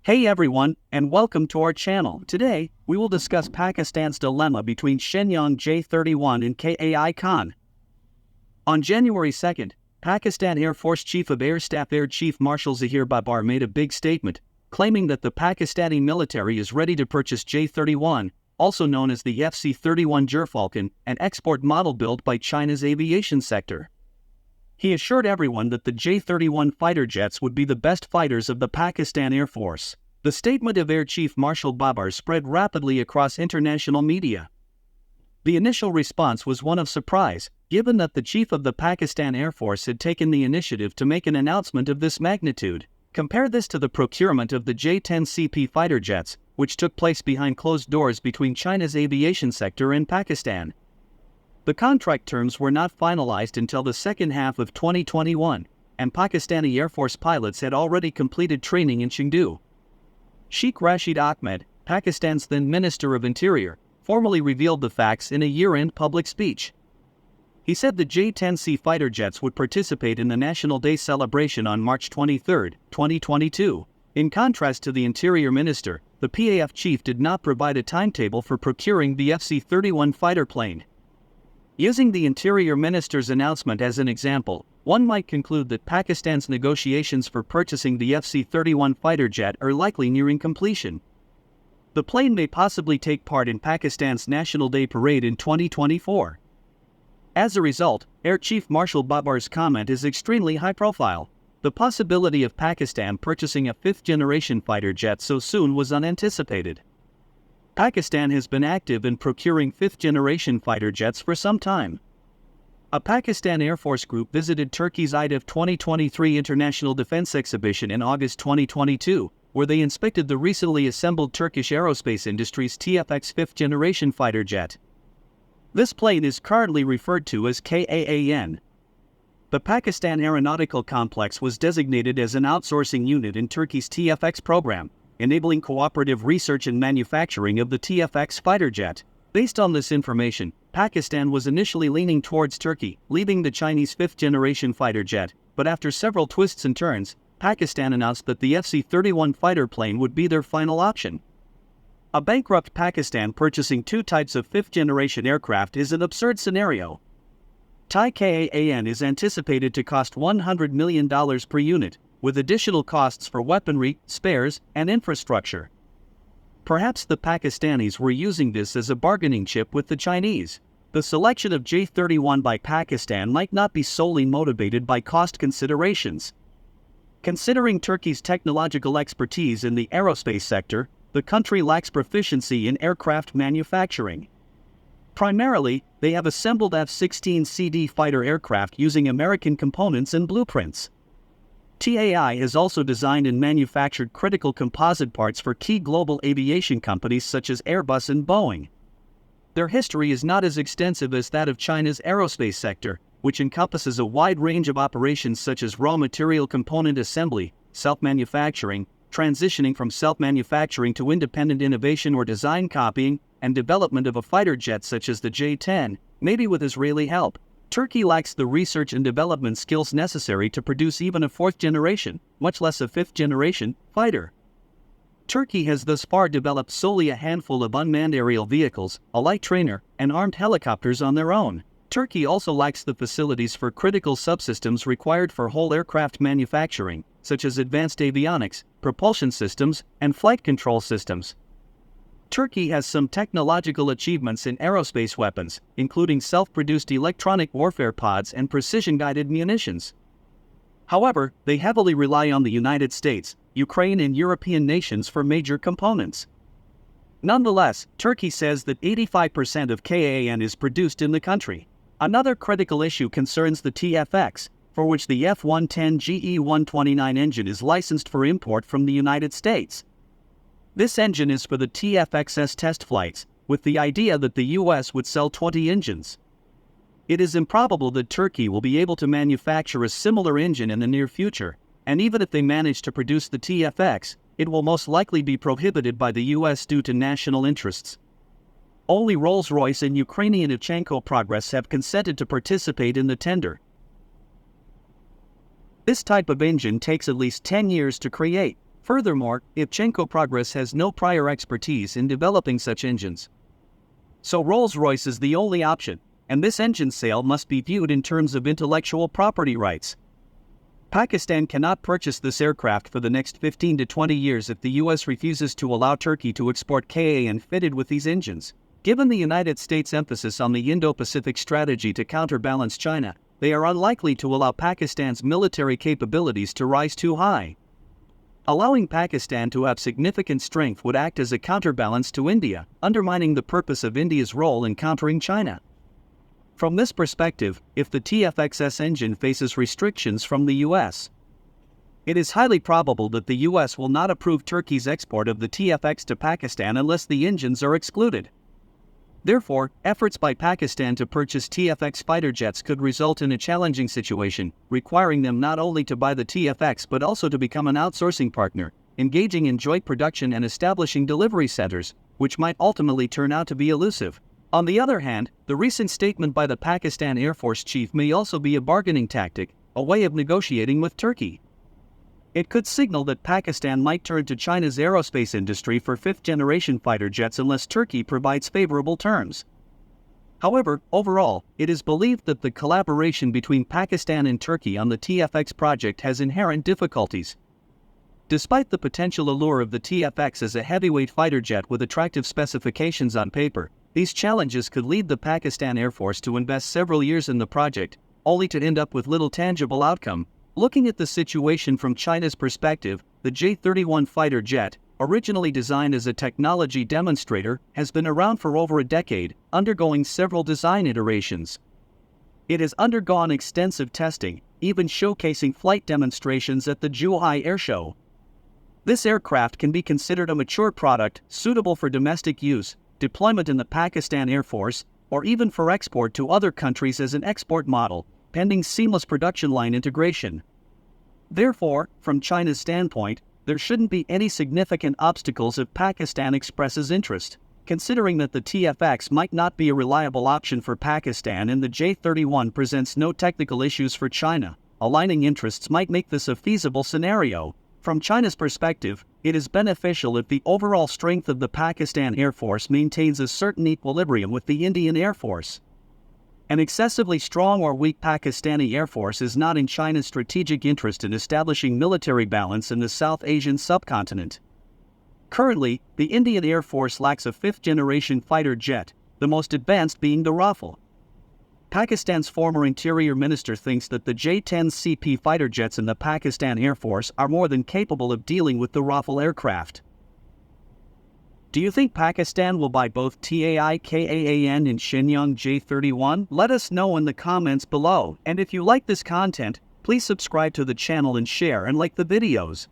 Hey everyone, and welcome to our channel. Today, we will discuss Pakistan's dilemma between Shenyang J-31 and KAI Khan. On January 2nd, Pakistan Air Force Chief of Air Staff Air Chief Marshal Zaheer Babar made a big statement, claiming that the Pakistani military is ready to purchase J-31, also known as the FC-31 Gyrfalcon, an export model built by China's aviation sector. He assured everyone that the J-31 fighter jets would be the best fighters of the Pakistan Air Force. The statement of Air Chief Marshal Babar spread rapidly across international media. The initial response was one of surprise, given that the Chief of the Pakistan Air Force had taken the initiative to make an announcement of this magnitude. Compare this to the procurement of the J-10CP fighter jets, which took place behind closed doors between China's aviation sector and Pakistan. The contract terms were not finalized until the second half of 2021, and Pakistani Air Force pilots had already completed training in Chengdu. Sheikh Rashid Ahmed, Pakistan's then Minister of Interior, formally revealed the facts in a year-end public speech. He said the J-10C fighter jets would participate in the National Day celebration on March 23, 2022. In contrast to the Interior Minister, the PAF chief did not provide a timetable for procuring the FC-31 fighter plane. Using the Interior Minister's announcement as an example, one might conclude that Pakistan's negotiations for purchasing the FC-31 fighter jet are likely nearing completion. The plane may possibly take part in Pakistan's National Day parade in 2024. As a result, Air Chief Marshal Babar's comment is extremely high-profile. The possibility of Pakistan purchasing a fifth-generation fighter jet so soon was unanticipated. Pakistan has been active in procuring fifth-generation fighter jets for some time. A Pakistan Air Force group visited Turkey's IDIF 2023 International Defense Exhibition in August 2022, where they inspected the recently assembled Turkish aerospace industry's TFX fifth-generation fighter jet. This plane is currently referred to as KAAN. The Pakistan Aeronautical Complex was designated as an outsourcing unit in Turkey's TFX program, enabling cooperative research and manufacturing of the TFX fighter jet. Based on this information, Pakistan was initially leaning towards Turkey, leaving the Chinese fifth-generation fighter jet, but after several twists and turns, Pakistan announced that the FC-31 fighter plane would be their final option. A bankrupt Pakistan purchasing two types of fifth-generation aircraft is an absurd scenario. TAI KAAN is anticipated to cost $100 million per unit, with additional costs for weaponry, spares, and infrastructure. Perhaps the Pakistanis were using this as a bargaining chip with the Chinese. The selection of J-31 by Pakistan might not be solely motivated by cost considerations. Considering Turkey's technological expertise in the aerospace sector, the country lacks proficiency in aircraft manufacturing. Primarily, they have assembled F-16CD fighter aircraft using American components and blueprints. TAI has also designed and manufactured critical composite parts for key global aviation companies such as Airbus and Boeing. Their history is not as extensive as that of China's aerospace sector, which encompasses a wide range of operations such as raw material component assembly, self-manufacturing, transitioning from self-manufacturing to independent innovation or design copying, and development of a fighter jet such as the J-10, maybe with Israeli help. Turkey lacks the research and development skills necessary to produce even a fourth-generation, much less a fifth-generation, fighter. Turkey has thus far developed solely a handful of unmanned aerial vehicles, a light trainer, and armed helicopters on their own. Turkey also lacks the facilities for critical subsystems required for whole aircraft manufacturing, such as advanced avionics, propulsion systems, and flight control systems. Turkey has some technological achievements in aerospace weapons, including self-produced electronic warfare pods and precision-guided munitions. However, they heavily rely on the United States, Ukraine, and European nations for major components. Nonetheless, Turkey says that 85% of KAAN is produced in the country. Another critical issue concerns the TFX, for which the F-110 GE-129 engine is licensed for import from the United States. This engine is for the TFX's test flights, with the idea that the US would sell 20 engines. It is improbable that Turkey will be able to manufacture a similar engine in the near future, and even if they manage to produce the TFX, it will most likely be prohibited by the US due to national interests. Only Rolls-Royce and Ukrainian Ichenko Progress have consented to participate in the tender. This type of engine takes at least 10 years to create. Furthermore, Ipchenko Progress has no prior expertise in developing such engines. So Rolls-Royce is the only option, and this engine sale must be viewed in terms of intellectual property rights. Pakistan cannot purchase this aircraft for the next 15 to 20 years if the US refuses to allow Turkey to export KAN fitted with these engines. Given the United States' emphasis on the Indo-Pacific strategy to counterbalance China, they are unlikely to allow Pakistan's military capabilities to rise too high. Allowing Pakistan to have significant strength would act as a counterbalance to India, undermining the purpose of India's role in countering China. From this perspective, if the TFXS engine faces restrictions from the US, it is highly probable that the US will not approve Turkey's export of the TFX to Pakistan unless the engines are excluded. Therefore, efforts by Pakistan to purchase TFX fighter jets could result in a challenging situation, requiring them not only to buy the TFX but also to become an outsourcing partner, engaging in joint production and establishing delivery centers, which might ultimately turn out to be elusive. On the other hand, the recent statement by the Pakistan Air Force chief may also be a bargaining tactic, a way of negotiating with Turkey. It could signal that Pakistan might turn to China's aerospace industry for fifth-generation fighter jets unless Turkey provides favorable terms. However, overall, it is believed that the collaboration between Pakistan and Turkey on the TFX project has inherent difficulties. Despite the potential allure of the TFX as a heavyweight fighter jet with attractive specifications on paper, these challenges could lead the Pakistan Air Force to invest several years in the project, only to end up with little tangible outcome. Looking at the situation from China's perspective, the J-31 fighter jet, originally designed as a technology demonstrator, has been around for over a decade, undergoing several design iterations. It has undergone extensive testing, even showcasing flight demonstrations at the Zhuhai Air Show. This aircraft can be considered a mature product, suitable for domestic use, deployment in the Pakistan Air Force, or even for export to other countries as an export model, pending seamless production line integration. Therefore, from China's standpoint, there shouldn't be any significant obstacles if Pakistan expresses interest, considering that the TFX might not be a reliable option for Pakistan and the J-31 presents no technical issues for China. Aligning interests might make this a feasible scenario. From China's perspective, it is beneficial if the overall strength of the Pakistan Air Force maintains a certain equilibrium with the Indian Air Force. An excessively strong or weak Pakistani Air Force is not in China's strategic interest in establishing military balance in the South Asian subcontinent. Currently, the Indian Air Force lacks a fifth-generation fighter jet, the most advanced being the Rafale. Pakistan's former Interior Minister thinks that the J-10CP fighter jets in the Pakistan Air Force are more than capable of dealing with the Rafale aircraft. Do you think Pakistan will buy both TAI KAAN and Shenyang J-31? Let us know in the comments below. And if you like this content, please subscribe to the channel and share and like the videos.